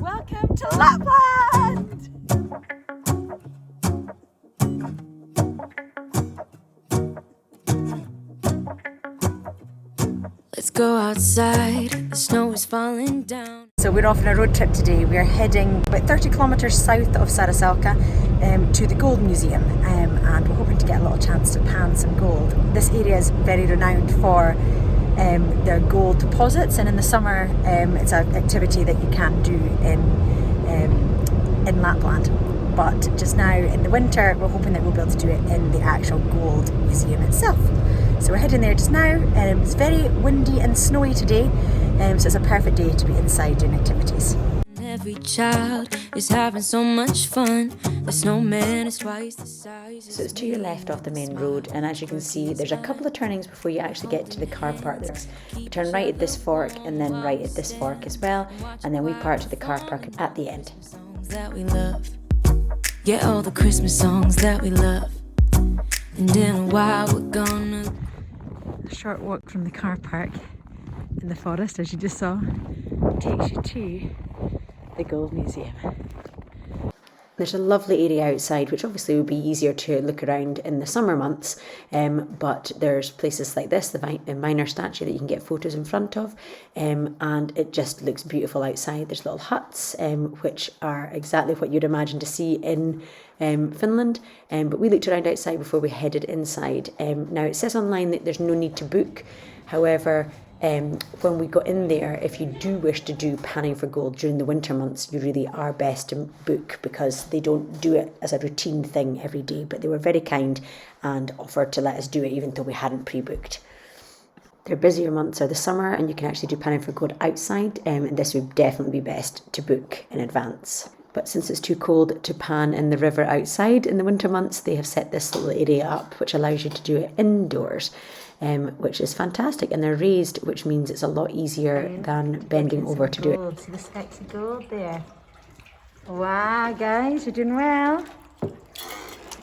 Welcome to Lapland! Let's go outside, the snow is falling down. So we're off on a road trip today. We're heading about 30 kilometres south of Saariselkä to the Gold Museum, and we're hoping to get a little chance to pan some gold. This area is very renowned for their gold deposits, and in the summer it's an activity that you can do in Lapland. But just now in the winter we're hoping that we'll be able to do it in the actual gold museum itself. So we're heading there just now, and it's very windy and snowy today, so it's a perfect day to be inside doing activities. Every child is having so much fun. The snowman is twice the size. So it's to your left off the main road, and as you can see there's a couple of turnings before you actually get to the car park. You turn right at this fork and then right at this fork as well, and then we park to the car park at the end. Songs that we love. Yeah, all the Christmas songs that we love. And in a while we're gonna. A short walk from the car park in the forest, as you just saw, takes you to the Gold Museum. There's a lovely area outside, which obviously would be easier to look around in the summer months, but there's places like this, the miner statue that you can get photos in front of, and it just looks beautiful outside. There's little huts, which are exactly what you'd imagine to see in Finland, but we looked around outside before we headed inside. Now it says online that there's no need to book, however, when we got in there, if you do wish to do panning for gold during the winter months, you really are best to book, because they don't do it as a routine thing every day, but they were very kind and offered to let us do it even though we hadn't pre-booked. Their busier months are the summer, and you can actually do panning for gold outside, and this would definitely be best to book in advance. But since it's too cold to pan in the river outside in the winter months, they have set this little area up which allows you to do it indoors, which is fantastic. And they're raised, which means it's a lot easier than bending over to do it. See the specks of gold there. Wow, guys, you're doing well.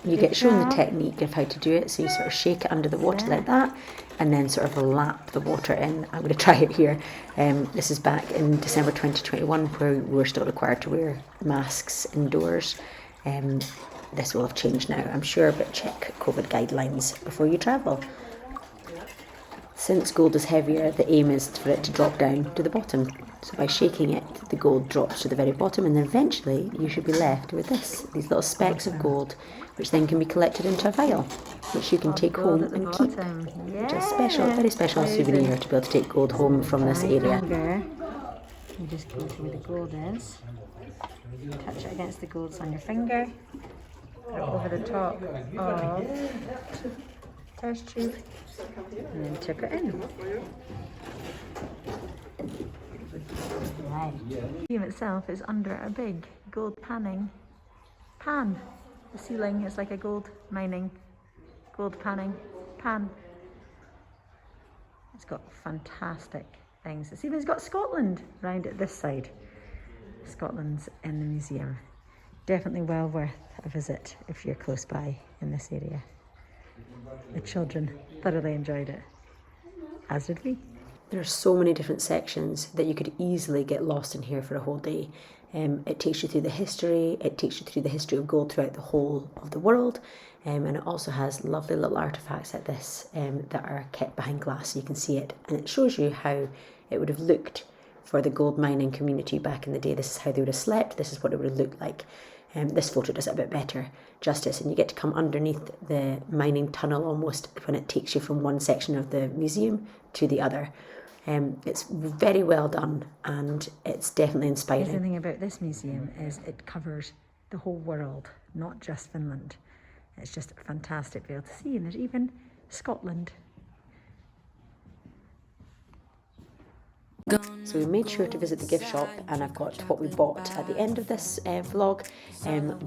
You get shown the technique of how to do it, so you sort of shake it under the water like that, and then sort of lap the water in. I'm going to try it here. This is back in December 2021, where we were still required to wear masks indoors. This will have changed now, I'm sure, but check COVID guidelines before you travel. Since gold is heavier, the aim is for it to drop down to the bottom. So by shaking it, the gold drops to the very bottom, and then eventually you should be left with these little specks of gold, which then can be collected into a vial, which you can take home and keep. Which is special, very special souvenir to be able to take gold home from this area. You just go to where the gold is, touch it against the golds on your finger, put it over the top of test tube, and then tip it in. Right. The museum itself is under a big gold panning pan. The ceiling is like a gold mining, gold panning pan. It's got fantastic things. It's even got Scotland round at this side. Scotland's in the museum. Definitely well worth a visit if you're close by in this area. The children thoroughly enjoyed it, as did we. There are so many different sections that you could easily get lost in here for a whole day. It takes you through the history, it takes you through the history of gold throughout the whole of the world, and it also has lovely little artefacts like this that are kept behind glass so you can see it, and it shows you how it would have looked for the gold mining community back in the day. This is how they would have slept, this is what it would have looked like. This photo does it a bit better justice, and you get to come underneath the mining tunnel almost when it takes you from one section of the museum to the other. It's very well done, and it's definitely inspiring. The thing about this museum is it covers the whole world, not just Finland. It's just fantastic to be able to see, and there's even Scotland. So we made sure to visit the gift shop, and I've got what we bought at the end of this vlog,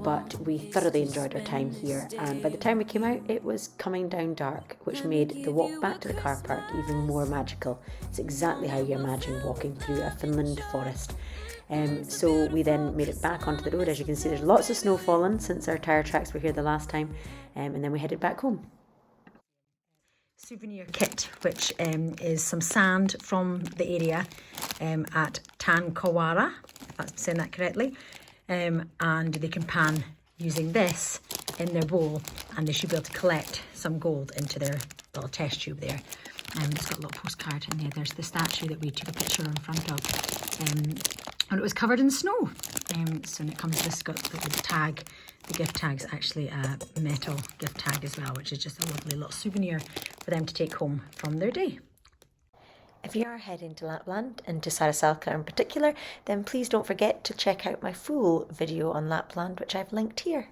but we thoroughly enjoyed our time here, and by the time we came out it was coming down dark, which made the walk back to the car park even more magical. It's exactly how you imagine walking through a Finland forest. So we then made it back onto the road. As you can see, there's lots of snow fallen since our tyre tracks were here the last time, and then we headed back home. souvenir kit, which is some sand from the area at Tankavaara, if I'm saying that correctly, and they can pan using this in their bowl, and they should be able to collect some gold into their little test tube there. It's got a little postcard in there. There's the statue that we took a picture in front of, and it was covered in snow. So when it comes to this, got the tag. The gift tag's actually a metal gift tag as well, which is just a lovely little souvenir for them to take home from their day. If you are heading to Lapland, and to Saariselkä in particular, then please don't forget to check out my full video on Lapland, which I've linked here.